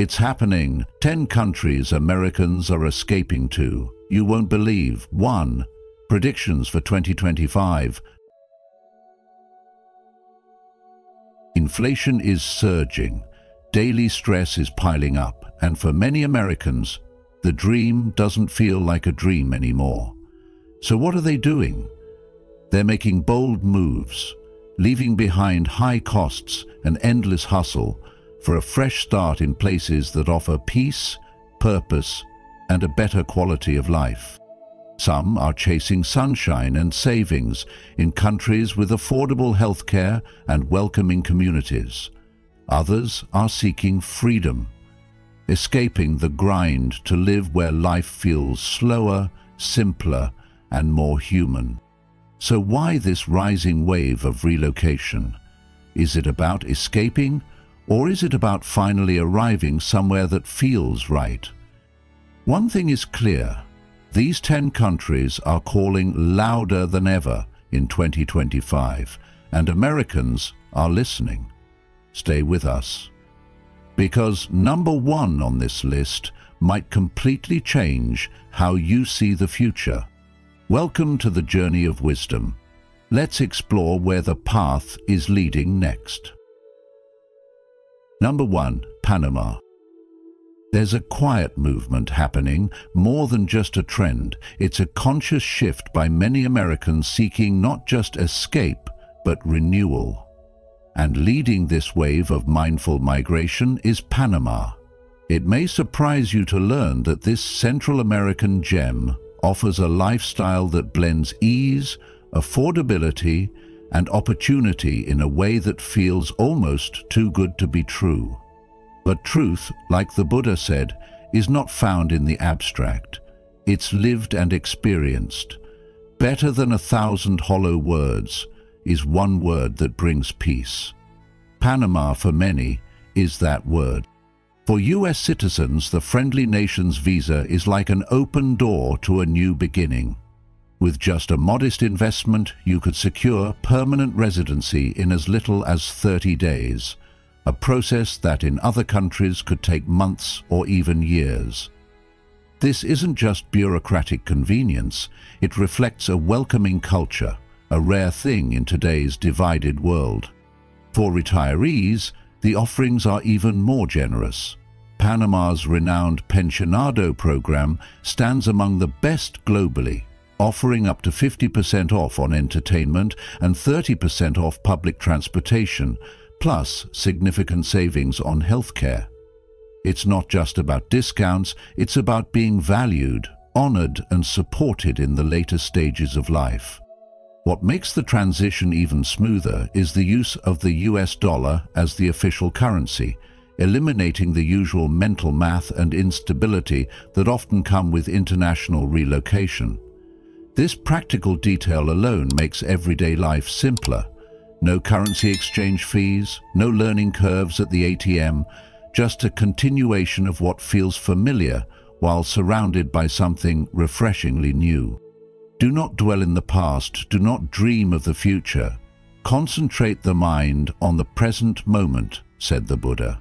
It's happening. 10 countries Americans are escaping to. You won't believe. 1. Predictions for 2025. Inflation is surging. Daily stress is piling up, and for many Americans, the dream doesn't feel like a dream anymore. So what are they doing? They're making bold moves, leaving behind high costs and endless hustle for a fresh start in places that offer peace, purpose, and a better quality of life. Some are chasing sunshine and savings in countries with affordable healthcare and welcoming communities. Others are seeking freedom, escaping the grind to live where life feels slower, simpler, and more human. So why this rising wave of relocation? Is it about escaping, or is it about finally arriving somewhere that feels right? One thing is clear. These 10 countries are calling louder than ever in 2025, and Americans are listening. Stay with us, because number 1 on this list might completely change how you see the future. Welcome to the journey of wisdom. Let's explore where the path is leading next. Number 1, Panama. There's a quiet movement happening, more than just a trend. It's a conscious shift by many Americans seeking not just escape, but renewal. And leading this wave of mindful migration is Panama. It may surprise you to learn that this Central American gem offers a lifestyle that blends ease, affordability, and opportunity in a way that feels almost too good to be true. But truth, like the Buddha said, is not found in the abstract. It's lived and experienced. Better than 1,000 hollow words is one word that brings peace. Panama, for many, is that word. For US citizens, the friendly nation's visa is like an open door to a new beginning. With just a modest investment, you could secure permanent residency in as little as 30 days, a process that in other countries could take months or even years. This isn't just bureaucratic convenience, it reflects a welcoming culture, a rare thing in today's divided world. For retirees, the offerings are even more generous. Panama's renowned Pensionado program stands among the best globally, offering up to 50% off on entertainment and 30% off public transportation, plus significant savings on healthcare. It's not just about discounts, it's about being valued, honored, and supported in the later stages of life. What makes the transition even smoother is the use of the US dollar as the official currency, eliminating the usual mental math and instability that often come with international relocation. This practical detail alone makes everyday life simpler. No currency exchange fees, no learning curves at the ATM, just a continuation of what feels familiar while surrounded by something refreshingly new. Do not dwell in the past, do not dream of the future. Concentrate the mind on the present moment, said the Buddha.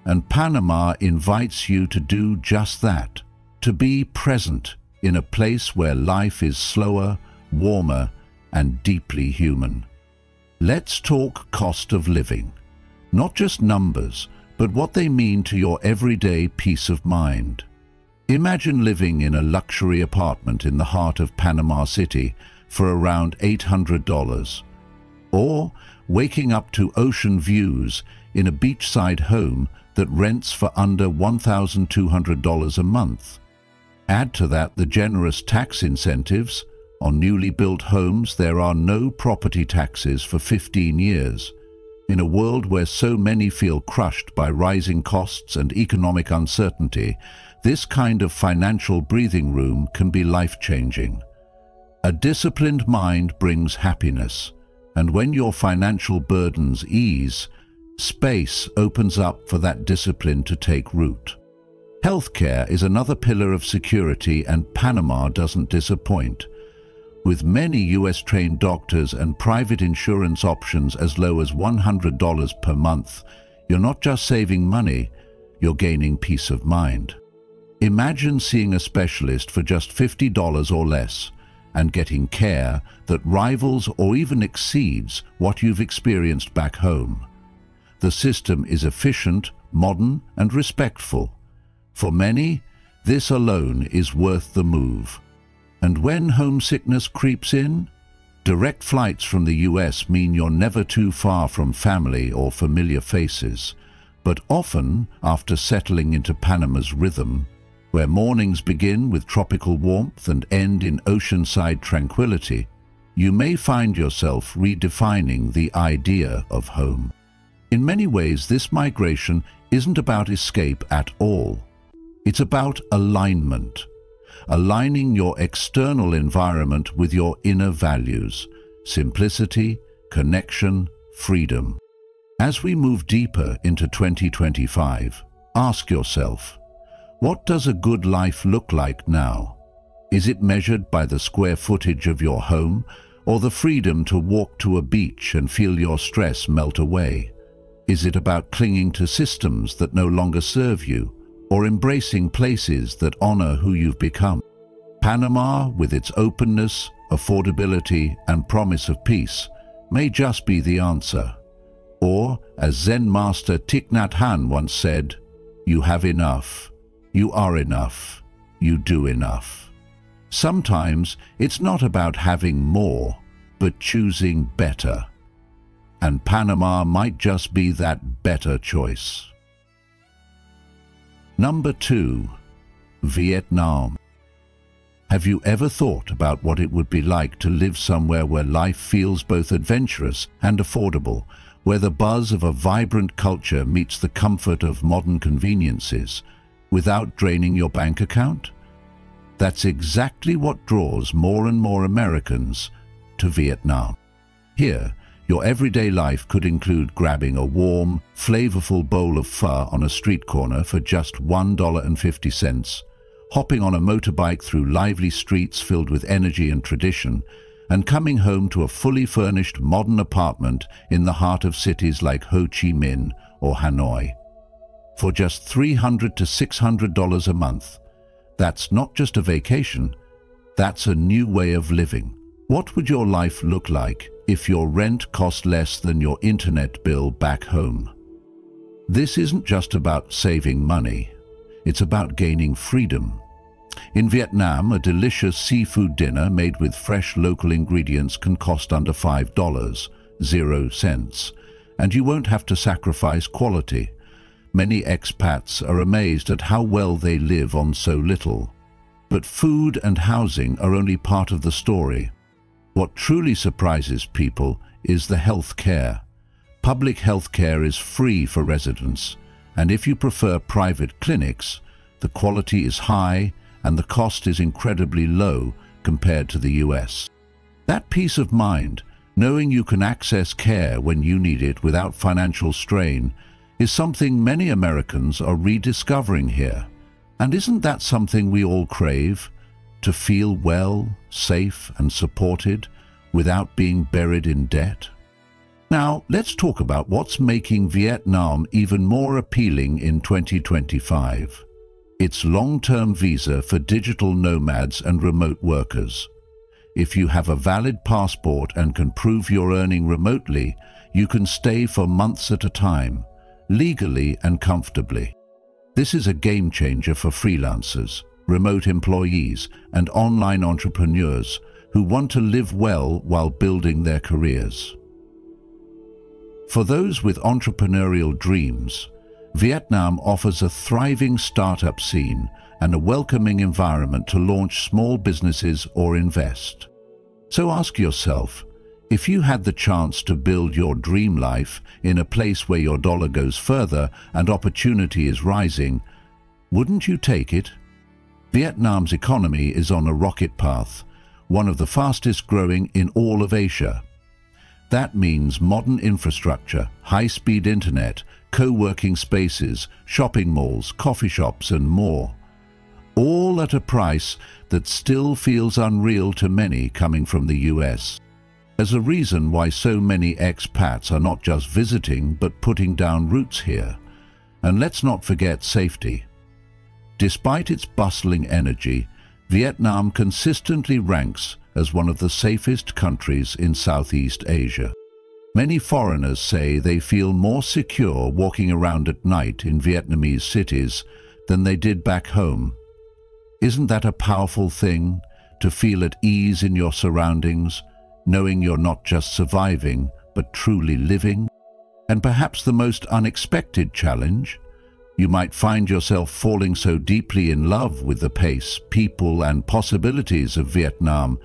And Panama invites you to do just that, to be present in a place where life is slower, warmer, and deeply human. Let's talk cost of living. Not just numbers, but what they mean to your everyday peace of mind. Imagine living in a luxury apartment in the heart of Panama City for around $800, or waking up to ocean views in a beachside home that rents for under $1,200 a month. Add to that the generous tax incentives. On newly built homes, there are no property taxes for 15 years. In a world where so many feel crushed by rising costs and economic uncertainty, this kind of financial breathing room can be life-changing. A disciplined mind brings happiness, and when your financial burdens ease, space opens up for that discipline to take root. Healthcare is another pillar of security, and Panama doesn't disappoint. With many US-trained doctors and private insurance options as low as $100 per month, you're not just saving money, you're gaining peace of mind. Imagine seeing a specialist for just $50 or less and getting care that rivals or even exceeds what you've experienced back home. The system is efficient, modern, and respectful. For many, this alone is worth the move. And when homesickness creeps in, direct flights from the US mean you're never too far from family or familiar faces. But often, after settling into Panama's rhythm, where mornings begin with tropical warmth and end in oceanside tranquility, you may find yourself redefining the idea of home. In many ways, this migration isn't about escape at all. It's about alignment, aligning your external environment with your inner values, simplicity, connection, freedom. As we move deeper into 2025, ask yourself, what does a good life look like now? Is it measured by the square footage of your home, or the freedom to walk to a beach and feel your stress melt away? Is it about clinging to systems that no longer serve you, or embracing places that honor who you've become? Panama, with its openness, affordability, and promise of peace, may just be the answer. Or, as Zen master Thich Nhat Hanh once said, you have enough. You are enough. You do enough. Sometimes it's not about having more, but choosing better. And Panama might just be that better choice. Number 2. Vietnam. Have you ever thought about what it would be like to live somewhere where life feels both adventurous and affordable, where the buzz of a vibrant culture meets the comfort of modern conveniences, without draining your bank account? That's exactly what draws more and more Americans to Vietnam. Here, your everyday life could include grabbing a warm, flavorful bowl of pho on a street corner for just $1.50, hopping on a motorbike through lively streets filled with energy and tradition, and coming home to a fully furnished modern apartment in the heart of cities like Ho Chi Minh or Hanoi. For just $300 to $600 a month. That's not just a vacation, that's a new way of living. What would your life look like if your rent cost less than your internet bill back home? This isn't just about saving money, it's about gaining freedom. In Vietnam, a delicious seafood dinner made with fresh local ingredients can cost under $5, 0 cents, and you won't have to sacrifice quality. Many expats are amazed at how well they live on so little. But food and housing are only part of the story. What truly surprises people is the health care. Public health care is free for residents, and if you prefer private clinics, the quality is high and the cost is incredibly low compared to the US. That peace of mind, knowing you can access care when you need it without financial strain, is something many Americans are rediscovering here. And isn't that something we all crave? To feel well, safe, and supported without being buried in debt? Now, let's talk about what's making Vietnam even more appealing in 2025. It's long-term visa for digital nomads and remote workers. If you have a valid passport and can prove you're earning remotely, you can stay for months at a time, legally and comfortably. This is a game changer for freelancers, remote employees, and online entrepreneurs who want to live well while building their careers. For those with entrepreneurial dreams, Vietnam offers a thriving startup scene and a welcoming environment to launch small businesses or invest. So ask yourself, if you had the chance to build your dream life in a place where your dollar goes further and opportunity is rising, wouldn't you take it? Vietnam's economy is on a rocket path, one of the fastest growing in all of Asia. That means modern infrastructure, high-speed internet, co-working spaces, shopping malls, coffee shops, and more. All at a price that still feels unreal to many coming from the US. There's a reason why so many expats are not just visiting but putting down roots here. And let's not forget safety. Despite its bustling energy, Vietnam consistently ranks as one of the safest countries in Southeast Asia. Many foreigners say they feel more secure walking around at night in Vietnamese cities than they did back home. Isn't that a powerful thing, to feel at ease in your surroundings, knowing you're not just surviving, but truly living? And perhaps the most unexpected challenge, you might find yourself falling so deeply in love with the pace, people, and possibilities of Vietnam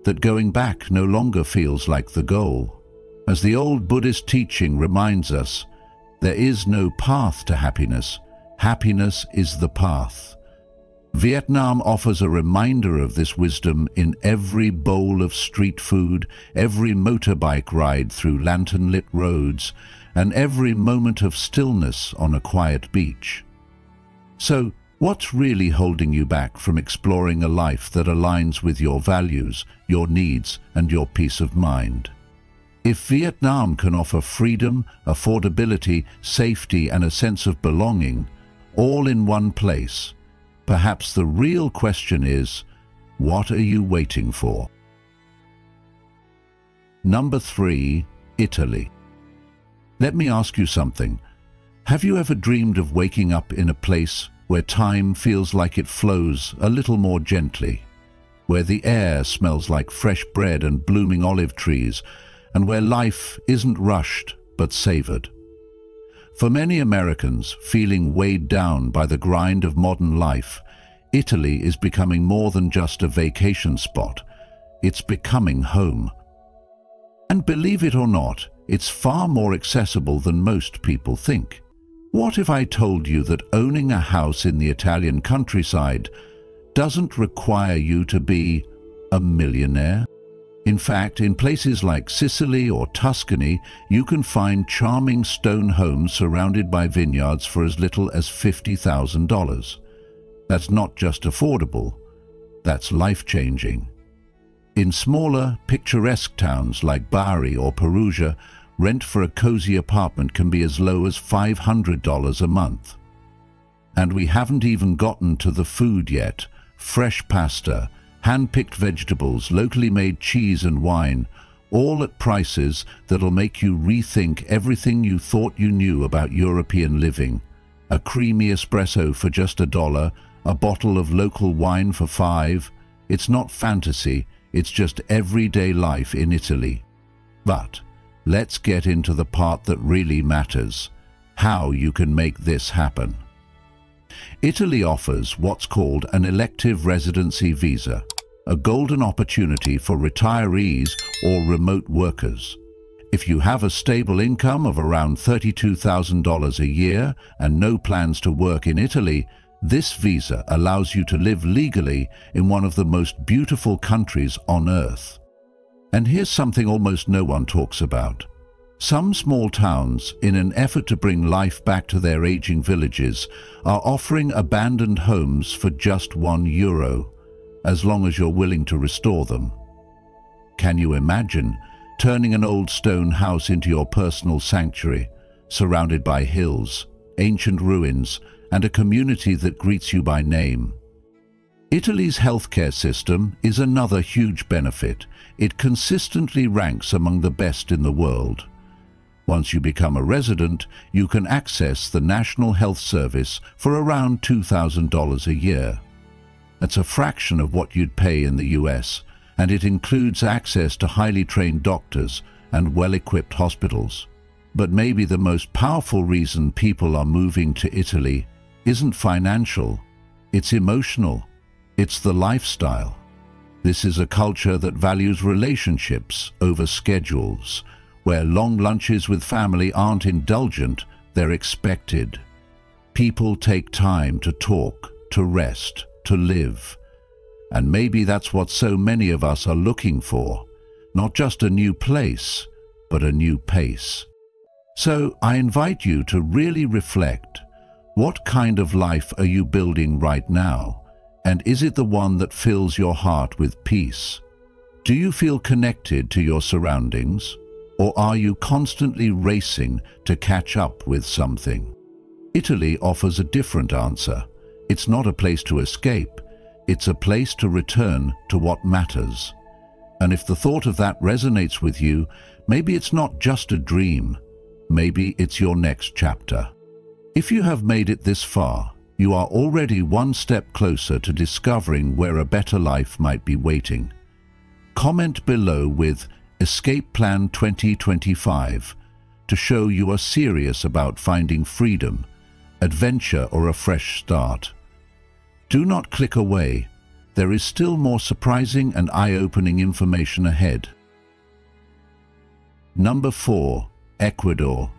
that going back no longer feels like the goal. As the old Buddhist teaching reminds us, there is no path to happiness. Happiness is the path. Vietnam offers a reminder of this wisdom in every bowl of street food, every motorbike ride through lantern-lit roads, and every moment of stillness on a quiet beach. So, what's really holding you back from exploring a life that aligns with your values, your needs, and your peace of mind? If Vietnam can offer freedom, affordability, safety, and a sense of belonging, all in one place, perhaps the real question is, what are you waiting for? Number 3, Italy. Let me ask you something. Have you ever dreamed of waking up in a place where time feels like it flows a little more gently, where the air smells like fresh bread and blooming olive trees, and where life isn't rushed but savored? For many Americans feeling weighed down by the grind of modern life, Italy is becoming more than just a vacation spot. It's becoming home. And believe it or not, it's far more accessible than most people think. What if I told you that owning a house in the Italian countryside doesn't require you to be a millionaire? In fact, in places like Sicily or Tuscany, you can find charming stone homes surrounded by vineyards for as little as $50,000. That's not just affordable, that's life-changing. In smaller, picturesque towns like Bari or Perugia, rent for a cozy apartment can be as low as $500 a month. And we haven't even gotten to the food yet. Fresh pasta, hand-picked vegetables, locally made cheese and wine, all at prices that'll make you rethink everything you thought you knew about European living. A creamy espresso for just $1, a bottle of local wine for $5. It's not fantasy, it's just everyday life in Italy. But let's get into the part that really matters, how you can make this happen. Italy offers what's called an elective residency visa, a golden opportunity for retirees or remote workers. If you have a stable income of around $32,000 a year and no plans to work in Italy, this visa allows you to live legally in one of the most beautiful countries on earth. And here's something almost no one talks about. Some small towns, in an effort to bring life back to their aging villages, are offering abandoned homes for just €1, as long as you're willing to restore them. Can you imagine turning an old stone house into your personal sanctuary, surrounded by hills, ancient ruins, and a community that greets you by name? Italy's healthcare system is another huge benefit. It consistently ranks among the best in the world. Once you become a resident, you can access the National Health Service for around $2,000 a year. That's a fraction of what you'd pay in the US, and it includes access to highly trained doctors and well-equipped hospitals. But maybe the most powerful reason people are moving to Italy isn't financial, it's emotional. It's the lifestyle. This is a culture that values relationships over schedules, where long lunches with family aren't indulgent, they're expected. People take time to talk, to rest, to live. And maybe that's what so many of us are looking for. Not just a new place, but a new pace. So I invite you to really reflect. What kind of life are you building right now? And is it the one that fills your heart with peace? Do you feel connected to your surroundings? Or are you constantly racing to catch up with something? Italy offers a different answer. It's not a place to escape, it's a place to return to what matters. And if the thought of that resonates with you, maybe it's not just a dream, maybe it's your next chapter. If you have made it this far, you are already one step closer to discovering where a better life might be waiting. Comment below with Escape Plan 2025 to show you are serious about finding freedom, adventure, or a fresh start. Do not click away. There is still more surprising and eye-opening information ahead. Number 4. Ecuador.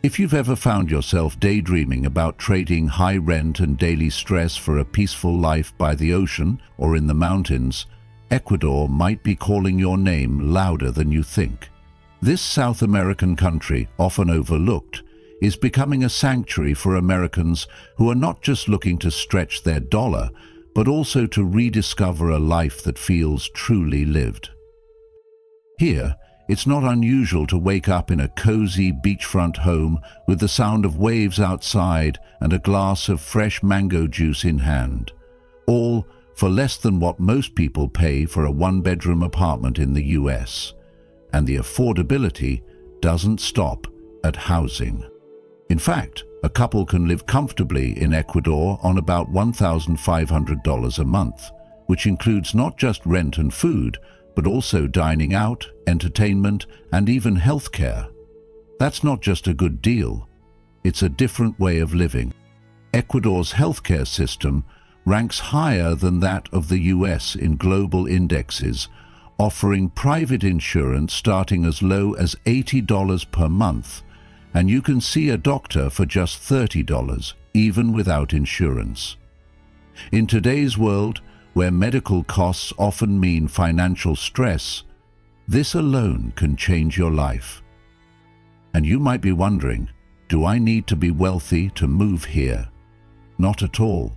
If you've ever found yourself daydreaming about trading high rent and daily stress for a peaceful life by the ocean or in the mountains, Ecuador might be calling your name louder than you think. This South American country, often overlooked, is becoming a sanctuary for Americans who are not just looking to stretch their dollar, but also to rediscover a life that feels truly lived. Here, it's not unusual to wake up in a cozy beachfront home with the sound of waves outside and a glass of fresh mango juice in hand, all for less than what most people pay for a one-bedroom apartment in the US. And the affordability doesn't stop at housing. In fact, a couple can live comfortably in Ecuador on about $1,500 a month, which includes not just rent and food, but also dining out, entertainment, and even healthcare. That's not just a good deal, it's a different way of living. Ecuador's healthcare system ranks higher than that of the US in global indexes, offering private insurance starting as low as $80 per month, and you can see a doctor for just $30, even without insurance. In today's world, where medical costs often mean financial stress, this alone can change your life. And you might be wondering, do I need to be wealthy to move here? Not at all.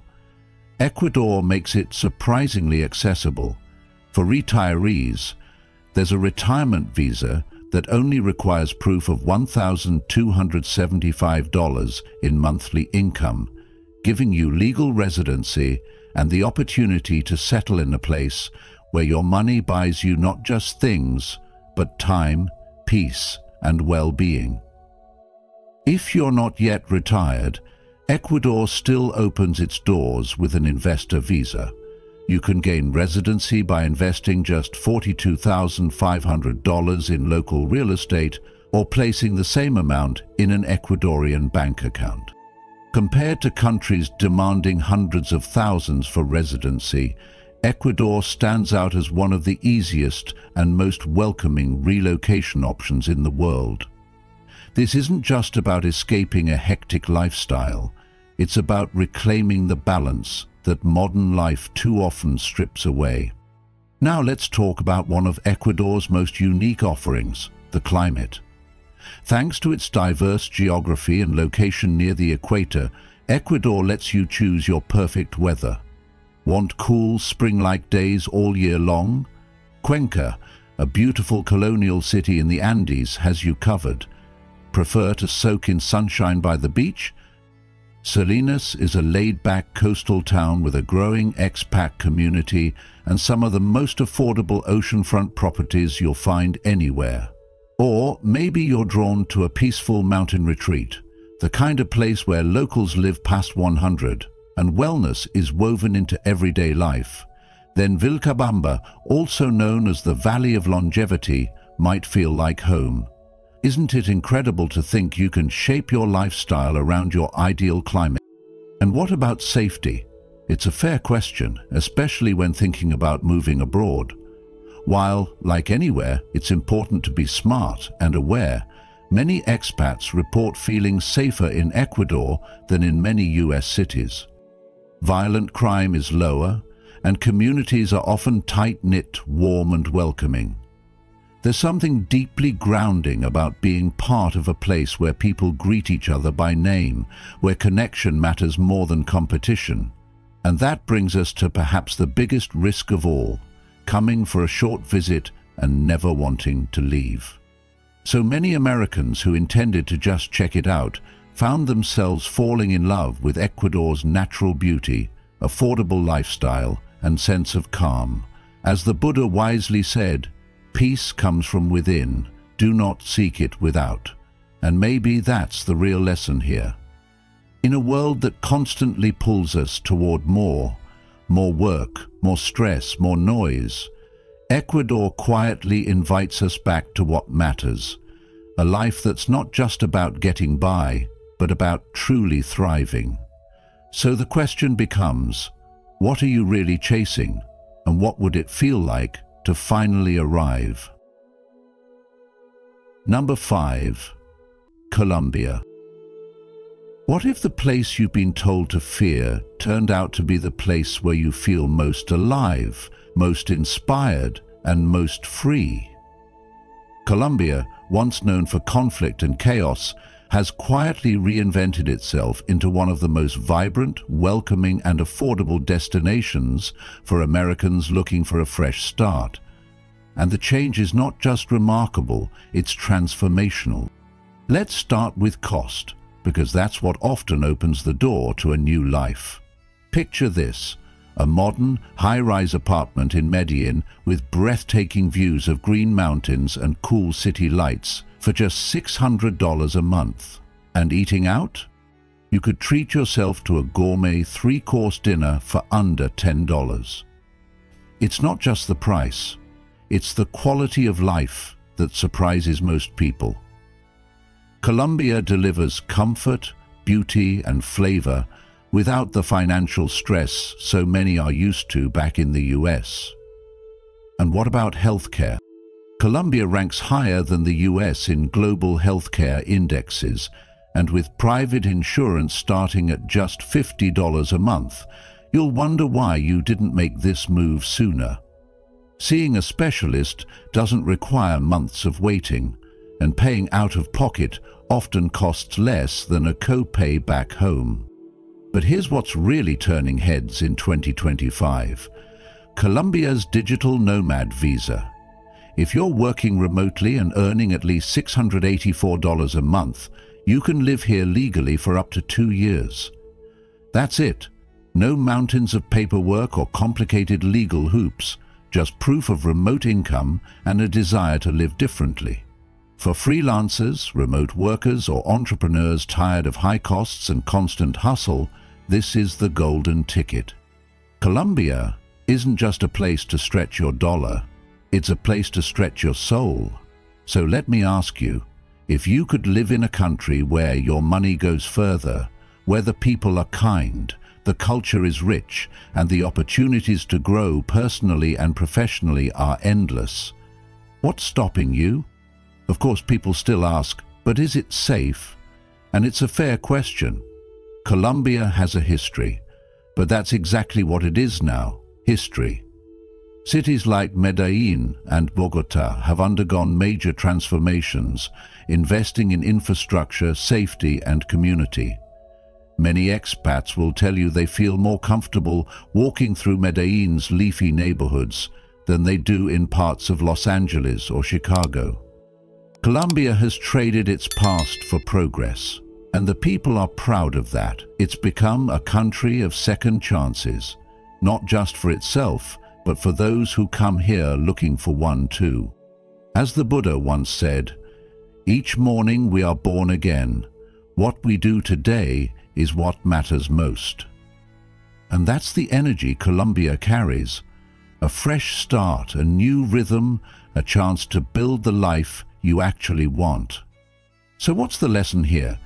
Ecuador makes it surprisingly accessible. For retirees, there's a retirement visa that only requires proof of $1,275 in monthly income, giving you legal residency and the opportunity to settle in a place where your money buys you not just things, but time, peace, and well-being. If you're not yet retired, Ecuador still opens its doors with an investor visa. You can gain residency by investing just $42,500 in local real estate or placing the same amount in an Ecuadorian bank account. Compared to countries demanding hundreds of thousands for residency, Ecuador stands out as one of the easiest and most welcoming relocation options in the world. This isn't just about escaping a hectic lifestyle, it's about reclaiming the balance that modern life too often strips away. Now let's talk about one of Ecuador's most unique offerings, the climate. Thanks to its diverse geography and location near the equator, Ecuador lets you choose your perfect weather. Want cool, spring-like days all year long? Cuenca, a beautiful colonial city in the Andes, has you covered. Prefer to soak in sunshine by the beach? Salinas is a laid-back coastal town with a growing expat community and some of the most affordable oceanfront properties you'll find anywhere. Or maybe you're drawn to a peaceful mountain retreat, the kind of place where locals live past 100 and wellness is woven into everyday life. Then Vilcabamba, also known as the Valley of Longevity, might feel like home. Isn't it incredible to think you can shape your lifestyle around your ideal climate? And what about safety? It's a fair question, especially when thinking about moving abroad. While, like anywhere, it's important to be smart and aware, many expats report feeling safer in Ecuador than in many US cities. Violent crime is lower, and communities are often tight-knit, warm, and welcoming. There's something deeply grounding about being part of a place where people greet each other by name, where connection matters more than competition. And that brings us to perhaps the biggest risk of all, coming for a short visit and never wanting to leave. So many Americans who intended to just check it out found themselves falling in love with Ecuador's natural beauty, affordable lifestyle, and sense of calm. As the Buddha wisely said, "Peace comes from within, do not seek it without." And maybe that's the real lesson here. In a world that constantly pulls us toward more work, more stress, more noise, Ecuador quietly invites us back to what matters, a life that's not just about getting by, but about truly thriving. So the question becomes, what are you really chasing, and what would it feel like to finally arrive? Number 5. Colombia. What if the place you've been told to fear turned out to be the place where you feel most alive, most inspired, and most free? Colombia, once known for conflict and chaos, has quietly reinvented itself into one of the most vibrant, welcoming, and affordable destinations for Americans looking for a fresh start. And the change is not just remarkable, it's transformational. Let's start with cost, because that's what often opens the door to a new life. Picture this: a modern, high-rise apartment in Medellin with breathtaking views of green mountains and cool city lights for just $600 a month. And eating out? You could treat yourself to a gourmet 3-course dinner for under $10. It's not just the price, it's the quality of life that surprises most people. Colombia delivers comfort, beauty, and flavor without the financial stress so many are used to back in the US. And what about healthcare? Colombia ranks higher than the US in global healthcare indexes, and with private insurance starting at just $50 a month, you'll wonder why you didn't make this move sooner. Seeing a specialist doesn't require months of waiting, and paying out of pocket often costs less than a co-pay back home. But here's what's really turning heads in 2025. Colombia's digital nomad visa. If you're working remotely and earning at least $684 a month, you can live here legally for up to 2 years. That's it. No mountains of paperwork or complicated legal hoops, just proof of remote income and a desire to live differently. For freelancers, remote workers, or entrepreneurs tired of high costs and constant hustle, this is the golden ticket. Colombia isn't just a place to stretch your dollar, it's a place to stretch your soul. So let me ask you, if you could live in a country where your money goes further, where the people are kind, the culture is rich, and the opportunities to grow personally and professionally are endless, what's stopping you? Of course, people still ask, but is it safe? And it's a fair question. Colombia has a history, but that's exactly what it is now, history. Cities like Medellin and Bogota have undergone major transformations, investing in infrastructure, safety, and community. Many expats will tell you they feel more comfortable walking through Medellin's leafy neighborhoods than they do in parts of Los Angeles or Chicago. Colombia has traded its past for progress, and the people are proud of that. It's become a country of second chances, not just for itself, but for those who come here looking for one too. As the Buddha once said, "Each morning we are born again. What we do today is what matters most." And that's the energy Colombia carries. A fresh start, a new rhythm, a chance to build the life you actually want. So what's the lesson here?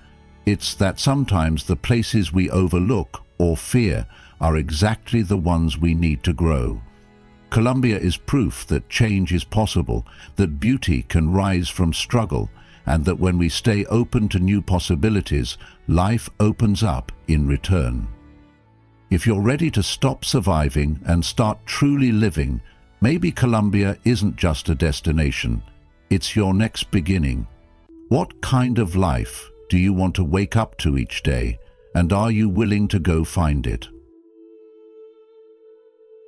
It's that sometimes the places we overlook or fear are exactly the ones we need to grow. Colombia is proof that change is possible, that beauty can rise from struggle, and that when we stay open to new possibilities, life opens up in return. If you're ready to stop surviving and start truly living, maybe Colombia isn't just a destination, it's your next beginning. What kind of life do you want to wake up to each day, and are you willing to go find it?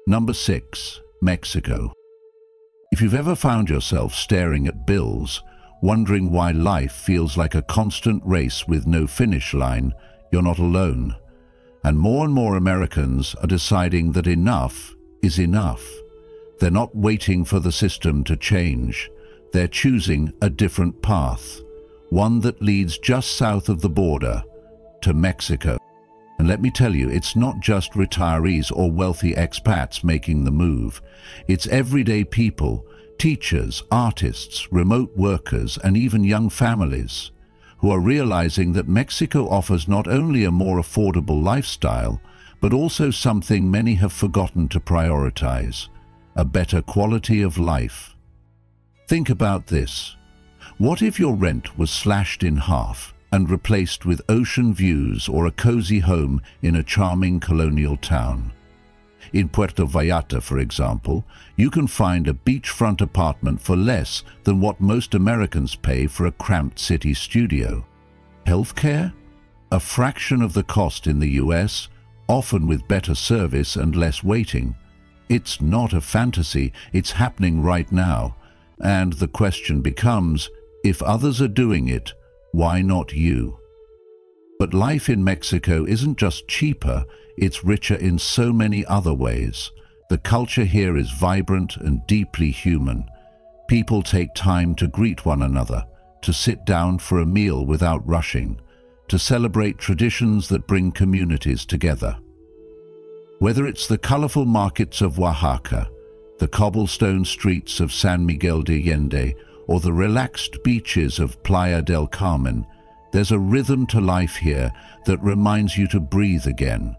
Number 6. Mexico. If you've ever found yourself staring at bills, wondering why life feels like a constant race with no finish line, you're not alone. And more Americans are deciding that enough is enough. They're not waiting for the system to change. They're choosing a different path, one that leads just south of the border to Mexico. And let me tell you, it's not just retirees or wealthy expats making the move. It's everyday people, teachers, artists, remote workers, and even young families who are realizing that Mexico offers not only a more affordable lifestyle, but also something many have forgotten to prioritize: a better quality of life. Think about this. What if your rent was slashed in half and replaced with ocean views or a cozy home in a charming colonial town? In Puerto Vallarta, for example, you can find a beachfront apartment for less than what most Americans pay for a cramped city studio. Healthcare? A fraction of the cost in the US, often with better service and less waiting. It's not a fantasy, it's happening right now. And the question becomes, if others are doing it, why not you? But life in Mexico isn't just cheaper, it's richer in so many other ways. The culture here is vibrant and deeply human. People take time to greet one another, to sit down for a meal without rushing, to celebrate traditions that bring communities together. Whether it's the colorful markets of Oaxaca, the cobblestone streets of San Miguel de Allende, or the relaxed beaches of Playa del Carmen, there's a rhythm to life here that reminds you to breathe again.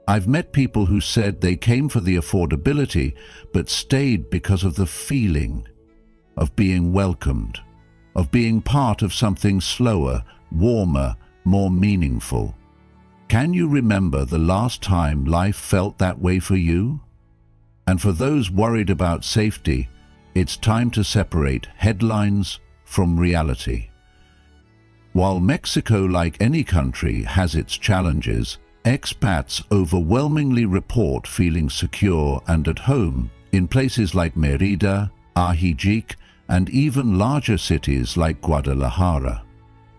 I've met people who said they came for the affordability, but stayed because of the feeling of being welcomed, of being part of something slower, warmer, more meaningful. Can you remember the last time life felt that way for you? And for those worried about safety, it's time to separate headlines from reality. While Mexico, like any country, has its challenges, expats overwhelmingly report feeling secure and at home in places like Mérida, Ajijic, and even larger cities like Guadalajara.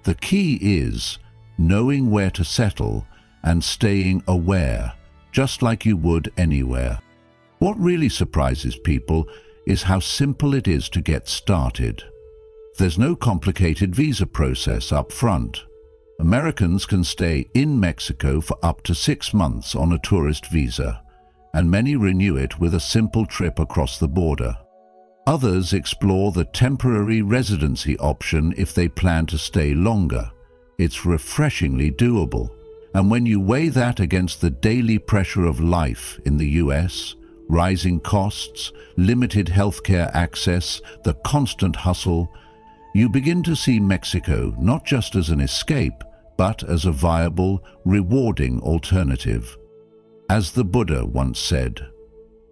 The key is knowing where to settle and staying aware, just like you would anywhere. What really surprises people is how simple it is to get started. There's no complicated visa process up front. Americans can stay in Mexico for up to 6 months on a tourist visa, and many renew it with a simple trip across the border. Others explore the temporary residency option if they plan to stay longer. It's refreshingly doable. And when you weigh that against the daily pressure of life in the US, rising costs, limited healthcare access, the constant hustle, you begin to see Mexico not just as an escape, but as a viable, rewarding alternative. As the Buddha once said,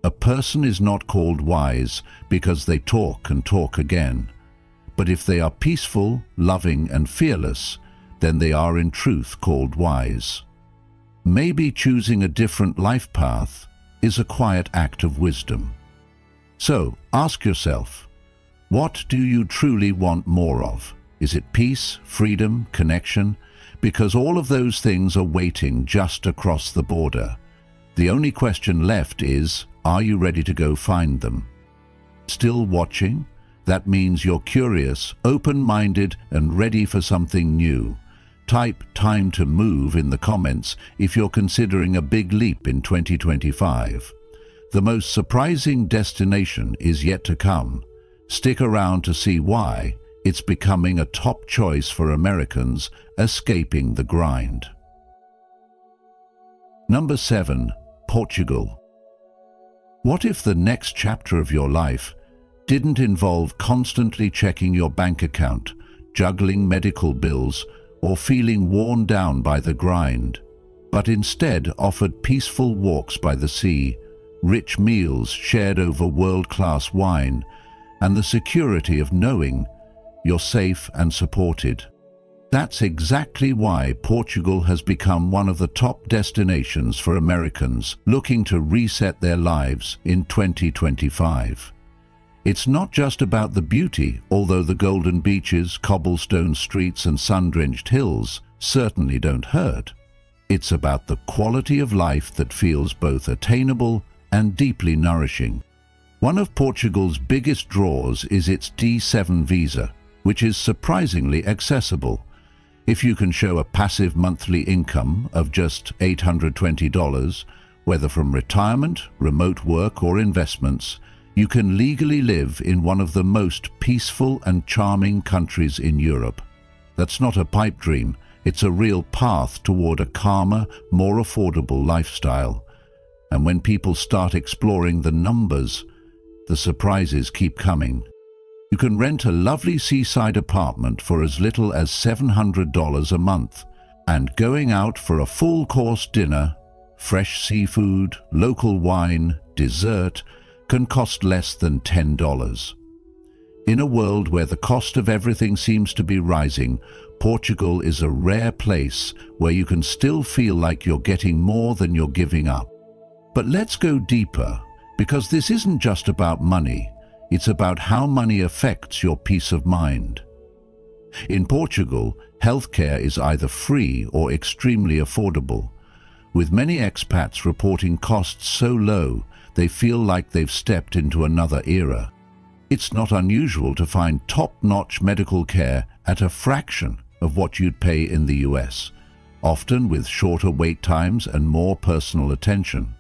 "A person is not called wise because they talk and talk again, but if they are peaceful, loving, and fearless, then they are in truth called wise." Maybe choosing a different life path is a quiet act of wisdom. So ask yourself, what do you truly want more of? Is it peace, freedom, connection? Because all of those things are waiting just across the border. The only question left is, are you ready to go find them? Still watching? That means you're curious, open-minded, and ready for something new. Type "time to move" in the comments if you're considering a big leap in 2025. The most surprising destination is yet to come. Stick around to see why it's becoming a top choice for Americans escaping the grind. Number 7. Portugal. What if the next chapter of your life didn't involve constantly checking your bank account, juggling medical bills, or feeling worn down by the grind, but instead offered peaceful walks by the sea, rich meals shared over world-class wine, and the security of knowing you're safe and supported? That's exactly why Portugal has become one of the top destinations for Americans looking to reset their lives in 2025. It's not just about the beauty, although the golden beaches, cobblestone streets and sun-drenched hills certainly don't hurt. It's about the quality of life that feels both attainable and deeply nourishing. One of Portugal's biggest draws is its D7 visa, which is surprisingly accessible. If you can show a passive monthly income of just $820, whether from retirement, remote work or investments, you can legally live in one of the most peaceful and charming countries in Europe. That's not a pipe dream, it's a real path toward a calmer, more affordable lifestyle. And when people start exploring the numbers, the surprises keep coming. You can rent a lovely seaside apartment for as little as $700 a month, and going out for a full-course dinner, fresh seafood, local wine, dessert, can cost less than $10. In a world where the cost of everything seems to be rising, Portugal is a rare place where you can still feel like you're getting more than you're giving up. But let's go deeper, because this isn't just about money, it's about how money affects your peace of mind. In Portugal, healthcare is either free or extremely affordable, with many expats reporting costs so low they feel like they've stepped into another era. It's not unusual to find top-notch medical care at a fraction of what you'd pay in the US, often with shorter wait times and more personal attention.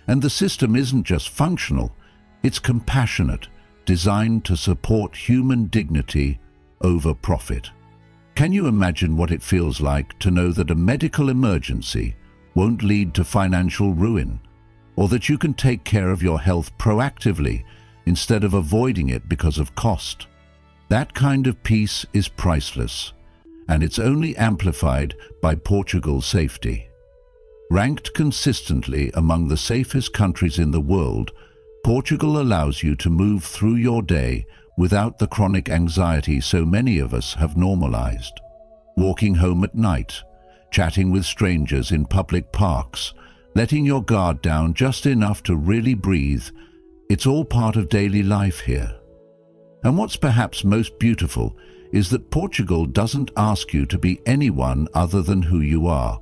And the system isn't just functional, it's compassionate, designed to support human dignity over profit. Can you imagine what it feels like to know that a medical emergency won't lead to financial ruin, or that you can take care of your health proactively instead of avoiding it because of cost? That kind of peace is priceless, and it's only amplified by Portugal's safety. Ranked consistently among the safest countries in the world, Portugal allows you to move through your day without the chronic anxiety so many of us have normalized. Walking home at night, chatting with strangers in public parks, letting your guard down just enough to really breathe, it's all part of daily life here. And what's perhaps most beautiful is that Portugal doesn't ask you to be anyone other than who you are.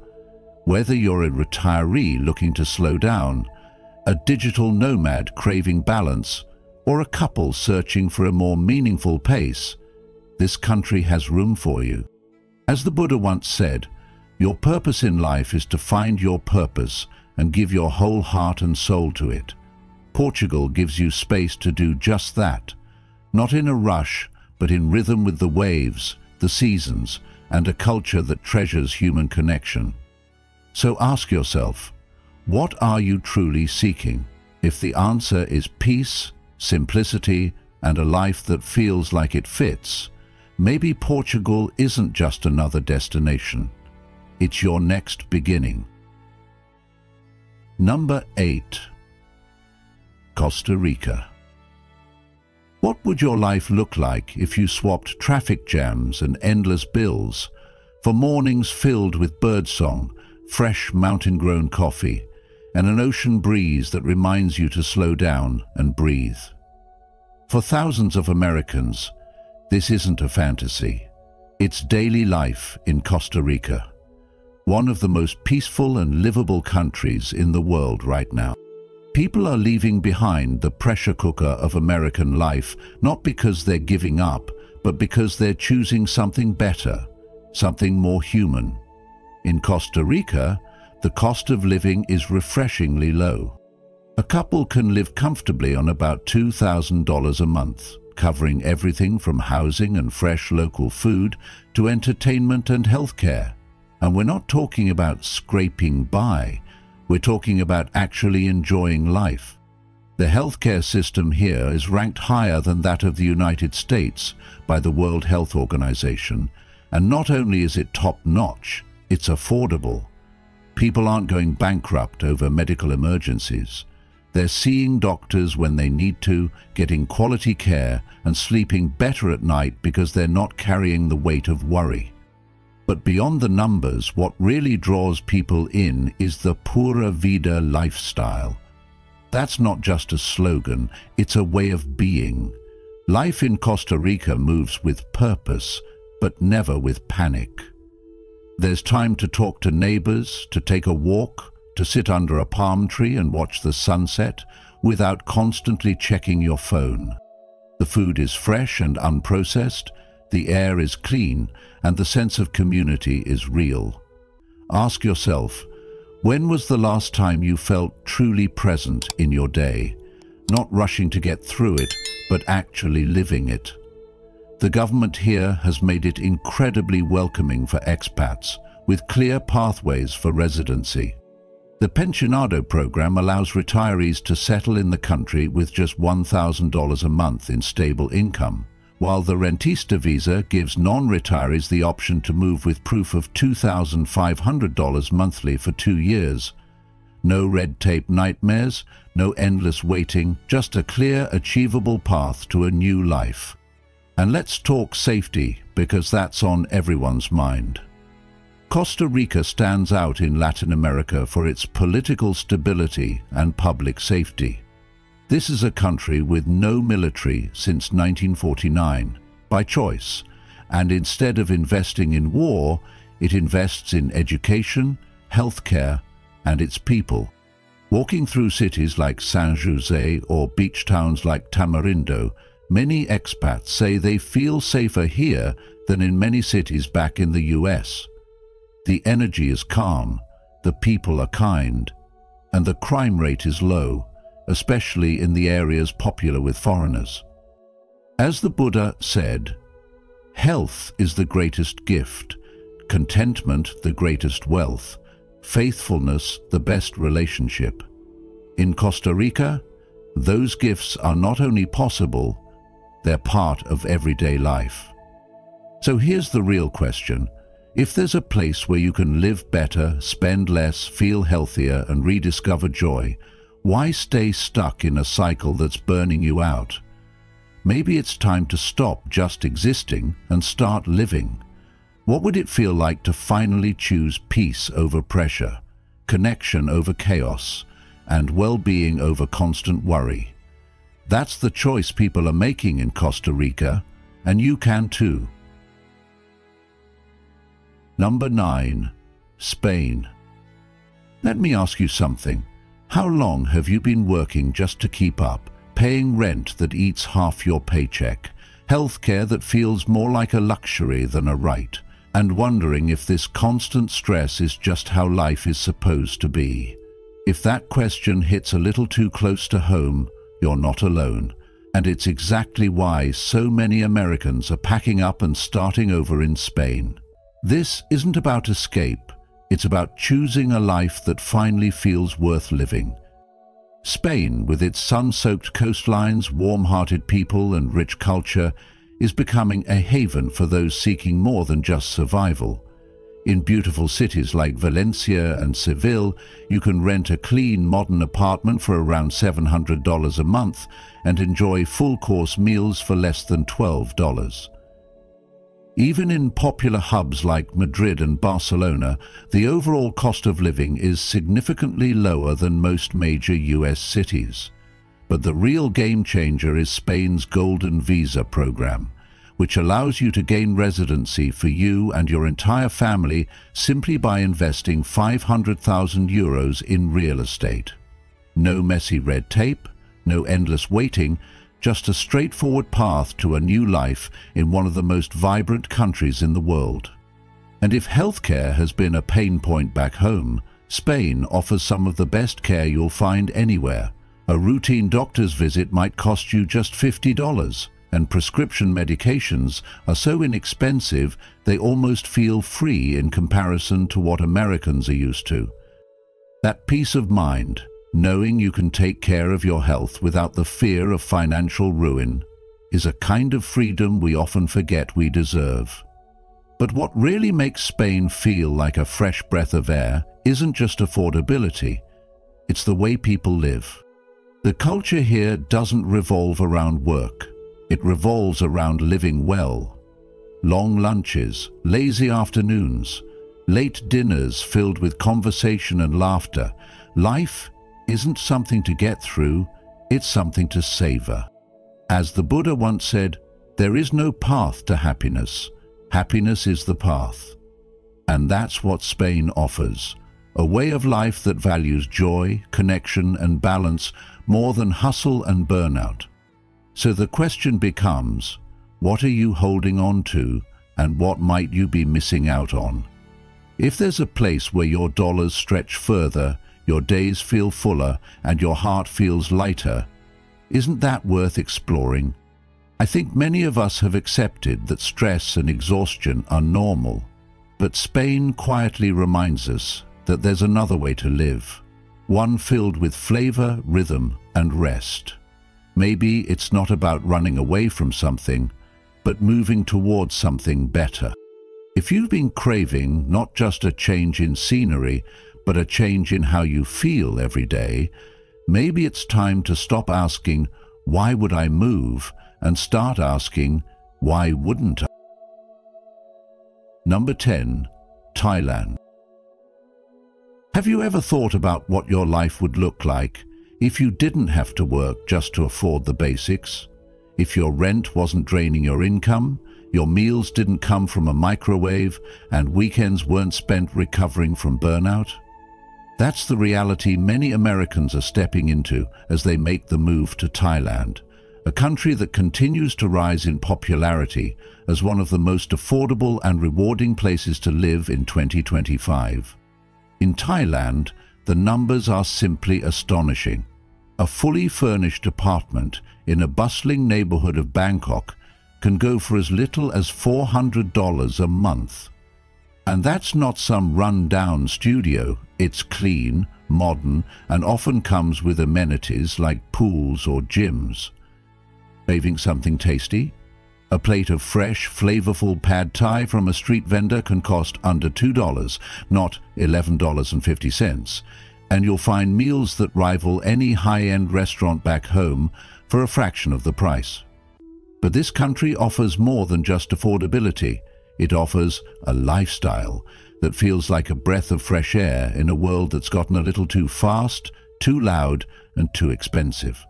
Whether you're a retiree looking to slow down, a digital nomad craving balance, or a couple searching for a more meaningful pace, this country has room for you. As the Buddha once said, your purpose in life is to find your purpose and give your whole heart and soul to it. Portugal gives you space to do just that, not in a rush, but in rhythm with the waves, the seasons, and a culture that treasures human connection. So ask yourself, what are you truly seeking? If the answer is peace, simplicity, and a life that feels like it fits, maybe Portugal isn't just another destination. It's your next beginning. Number 8. Costa Rica. What would your life look like if you swapped traffic jams and endless bills for mornings filled with birdsong, fresh mountain-grown coffee, and an ocean breeze that reminds you to slow down and breathe? For thousands of Americans, this isn't a fantasy. It's daily life in Costa Rica, one of the most peaceful and livable countries in the world right now. People are leaving behind the pressure cooker of American life, not because they're giving up, but because they're choosing something better, something more human. In Costa Rica, the cost of living is refreshingly low. A couple can live comfortably on about $2,000 a month, covering everything from housing and fresh local food to entertainment and healthcare. And we're not talking about scraping by, we're talking about actually enjoying life. The healthcare system here is ranked higher than that of the United States by the World Health Organization, and not only is it top-notch, it's affordable. People aren't going bankrupt over medical emergencies. They're seeing doctors when they need to, getting quality care, and sleeping better at night because they're not carrying the weight of worry. But beyond the numbers, what really draws people in is the pura vida lifestyle. That's not just a slogan, it's a way of being. Life in Costa Rica moves with purpose, but never with panic. There's time to talk to neighbors, to take a walk, to sit under a palm tree and watch the sunset without constantly checking your phone. The food is fresh and unprocessed, the air is clean, and the sense of community is real. Ask yourself, when was the last time you felt truly present in your day? Not rushing to get through it, but actually living it. The government here has made it incredibly welcoming for expats, with clear pathways for residency. The Pensionado program allows retirees to settle in the country with just $1,000 a month in stable income, while the Rentista visa gives non-retirees the option to move with proof of $2,500 monthly for 2 years. No red tape nightmares, no endless waiting, just a clear, achievable path to a new life. And let's talk safety, because that's on everyone's mind. Costa Rica stands out in Latin America for its political stability and public safety. This is a country with no military since 1949, by choice, and instead of investing in war, it invests in education, healthcare, and its people. Walking through cities like San Jose or beach towns like Tamarindo, many expats say they feel safer here than in many cities back in the US. The energy is calm, the people are kind, and the crime rate is low, especially in the areas popular with foreigners. As the Buddha said, health is the greatest gift, contentment the greatest wealth, faithfulness the best relationship. In Costa Rica, those gifts are not only possible, they're part of everyday life. So here's the real question. If there's a place where you can live better, spend less, feel healthier, and rediscover joy, why stay stuck in a cycle that's burning you out? Maybe it's time to stop just existing and start living. What would it feel like to finally choose peace over pressure, connection over chaos, and well-being over constant worry? That's the choice people are making in Costa Rica, and you can too. Number 9. Spain. Let me ask you something. How long have you been working just to keep up, paying rent that eats half your paycheck, healthcare that feels more like a luxury than a right, and wondering if this constant stress is just how life is supposed to be? If that question hits a little too close to home, you're not alone, and it's exactly why so many Americans are packing up and starting over in Spain. This isn't about escape. It's about choosing a life that finally feels worth living. Spain, with its sun-soaked coastlines, warm-hearted people, and rich culture, is becoming a haven for those seeking more than just survival. In beautiful cities like Valencia and Seville, you can rent a clean, modern apartment for around $700 a month and enjoy full-course meals for less than $12. Even in popular hubs like Madrid and Barcelona, the overall cost of living is significantly lower than most major US cities. But the real game changer is Spain's Golden Visa program, which allows you to gain residency for you and your entire family simply by investing 500,000 euros in real estate. No messy red tape, no endless waiting, just a straightforward path to a new life in one of the most vibrant countries in the world. And if healthcare has been a pain point back home, Spain offers some of the best care you'll find anywhere. A routine doctor's visit might cost you just $50, and prescription medications are so inexpensive they almost feel free in comparison to what Americans are used to. That peace of mind, knowing you can take care of your health without the fear of financial ruin, is a kind of freedom we often forget we deserve. But what really makes Spain feel like a fresh breath of air isn't just affordability, it's the way people live. The culture here doesn't revolve around work, it revolves around living well. Long lunches, lazy afternoons, late dinners filled with conversation and laughter. Life isn't something to get through, it's something to savor. As the Buddha once said, there is no path to happiness. Happiness is the path. And that's what Spain offers. A way of life that values joy, connection, and balance more than hustle and burnout. So the question becomes, what are you holding on to, and what might you be missing out on? If there's a place where your dollars stretch further, your days feel fuller, and your heart feels lighter, isn't that worth exploring? I think many of us have accepted that stress and exhaustion are normal, but Spain quietly reminds us that there's another way to live, one filled with flavor, rhythm, and rest. Maybe it's not about running away from something, but moving towards something better. If you've been craving not just a change in scenery, but a change in how you feel every day, maybe it's time to stop asking, why would I move? And start asking, why wouldn't I? Number 10, Thailand. Have you ever thought about what your life would look like if you didn't have to work just to afford the basics? If your rent wasn't draining your income, your meals didn't come from a microwave, and weekends weren't spent recovering from burnout? That's the reality many Americans are stepping into as they make the move to Thailand, a country that continues to rise in popularity as one of the most affordable and rewarding places to live in 2025. In Thailand, the numbers are simply astonishing. A fully furnished apartment in a bustling neighborhood of Bangkok can go for as little as $400 a month. And that's not some run-down studio. It's clean, modern, and often comes with amenities like pools or gyms. Craving something tasty? A plate of fresh, flavorful pad thai from a street vendor can cost under $2, not $11.50, and you'll find meals that rival any high-end restaurant back home for a fraction of the price. But this country offers more than just affordability. It offers a lifestyle that feels like a breath of fresh air in a world that's gotten a little too fast, too loud, and too expensive.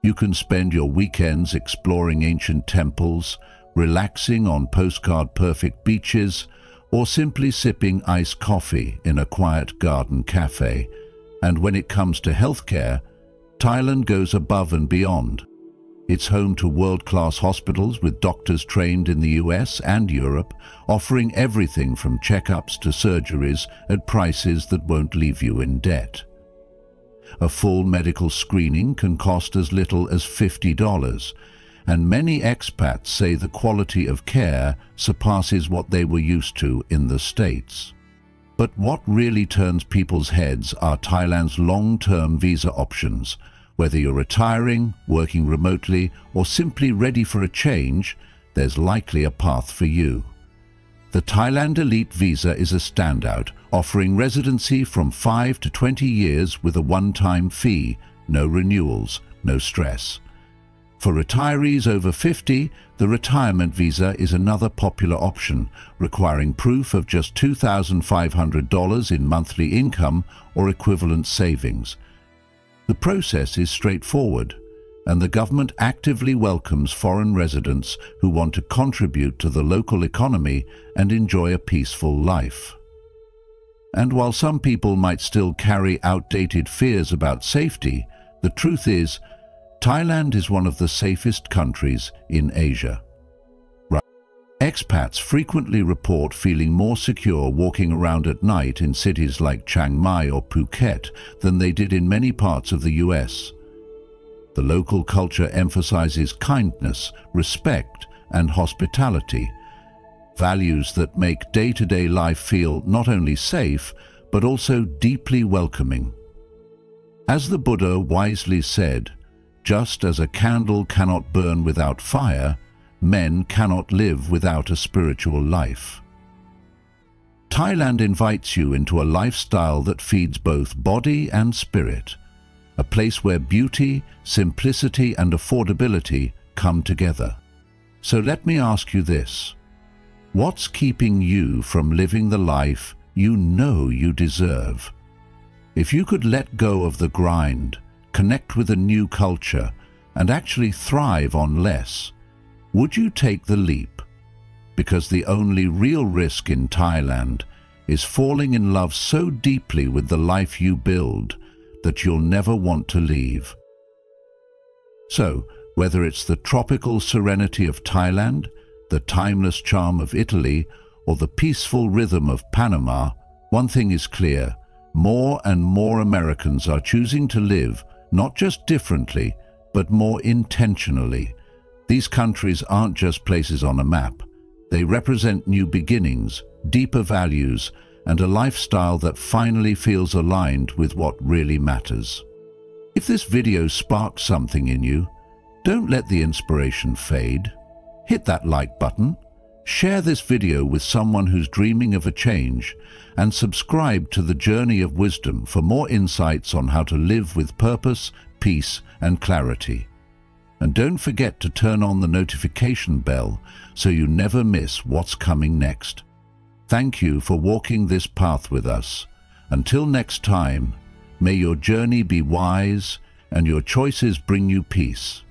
You can spend your weekends exploring ancient temples, relaxing on postcard-perfect beaches, or simply sipping iced coffee in a quiet garden cafe. And when it comes to healthcare, Thailand goes above and beyond. It's home to world-class hospitals with doctors trained in the US and Europe, offering everything from checkups to surgeries at prices that won't leave you in debt. A full medical screening can cost as little as $50, and many expats say the quality of care surpasses what they were used to in the States. But what really turns people's heads are Thailand's long-term visa options. Whether you're retiring, working remotely, or simply ready for a change, there's likely a path for you. The Thailand Elite Visa is a standout, offering residency from 5 to 20 years with a one-time fee, no renewals, no stress. For retirees over 50, the retirement visa is another popular option, requiring proof of just $2,500 in monthly income or equivalent savings. The process is straightforward, and the government actively welcomes foreign residents who want to contribute to the local economy and enjoy a peaceful life. And while some people might still carry outdated fears about safety, the truth is, Thailand is one of the safest countries in Asia. Expats frequently report feeling more secure walking around at night in cities like Chiang Mai or Phuket than they did in many parts of the US. The local culture emphasizes kindness, respect, and hospitality, values that make day-to-day life feel not only safe, but also deeply welcoming. As the Buddha wisely said, just as a candle cannot burn without fire, men cannot live without a spiritual life. Thailand invites you into a lifestyle that feeds both body and spirit, a place where beauty, simplicity, and affordability come together. So let me ask you this: what's keeping you from living the life you know you deserve? If you could let go of the grind, connect with a new culture, and actually thrive on less, would you take the leap? Because the only real risk in Thailand is falling in love so deeply with the life you build that you'll never want to leave. So, whether it's the tropical serenity of Thailand, the timeless charm of Italy, or the peaceful rhythm of Panama, one thing is clear: more and more Americans are choosing to live not just differently, but more intentionally. These countries aren't just places on a map. They represent new beginnings, deeper values, and a lifestyle that finally feels aligned with what really matters. If this video sparked something in you, don't let the inspiration fade. Hit that like button, share this video with someone who's dreaming of a change, and subscribe to the Journey of Wisdom for more insights on how to live with purpose, peace, and clarity. And don't forget to turn on the notification bell so you never miss what's coming next. Thank you for walking this path with us. Until next time, may your journey be wise and your choices bring you peace.